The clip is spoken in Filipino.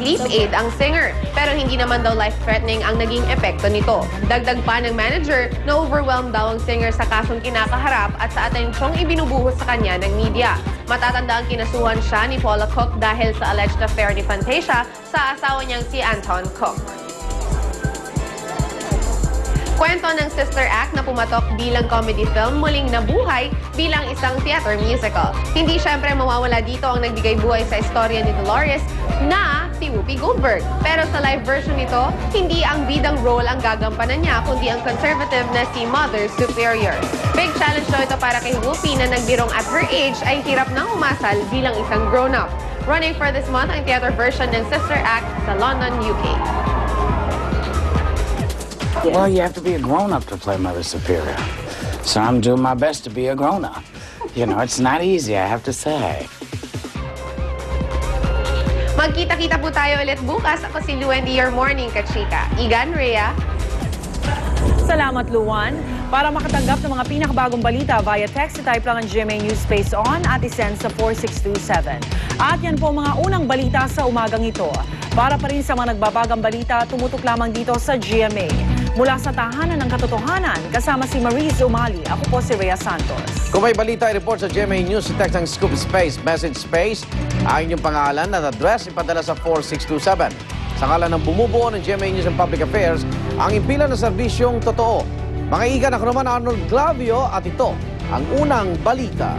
sleep aid ang singer. Pero hindi naman daw life-threatening ang naging epekto nito. Dagdag pa ng manager na overwhelmed daw ang singer sa kasong kinakaharap at sa atensyong ibinubuhos sa kanya ng media. Matatanda ang kinasuhan siya ni Paula Cook dahil sa alleged affair ni Fantasia sa asawa niyang si Anton Cook. Kwento ng Sister Act na pumatok bilang comedy film muling nabuhay bilang isang theater musical. Hindi syempre mawawala dito ang nagbigay buhay sa istorya ni Dolores na si Whoopi Goldberg. Pero sa live version nito, hindi ang bidang role ang gagampanan niya kundi ang conservative na si Mother Superior. Big challenge daw ito para kay Whoopi na nagbirong at her age ay hirap nang umasal bilang isang grown-up. Running for this month ang theater version ng Sister Act sa London, UK. Well, you have to be a grown-up to play Mother Superior. So I'm doing my best to be a grown-up. You know, it's not easy, I have to say. Magkita-kita po tayo ulit bukas. Ako si Luwendy, your morning kachika. Igan, Rhea. Salamat, Luwan. Para makatanggap ng mga pinakabagong balita via text, type lang ang GMA News Space On at isend sa 4627. At yan po mga unang balita sa umagang ito. Para pa rin sa mga nagbabagang balita, tumutok lamang dito sa GMA. Mula sa tahanan ng katotohanan, kasama si Maurice Umali. Ako po si Rhea Santos. Kung may balita, i-report sa GMA News, text ang Scoop Space, Message Space, ang inyong pangalan at address, ipadala sa 4627. Sa ngalan ng bumubuo ng GMA News and Public Affairs, ang impila ng serbisyong totoo. Mga igan, ako naman Arnold Glavio at ito ang unang balita.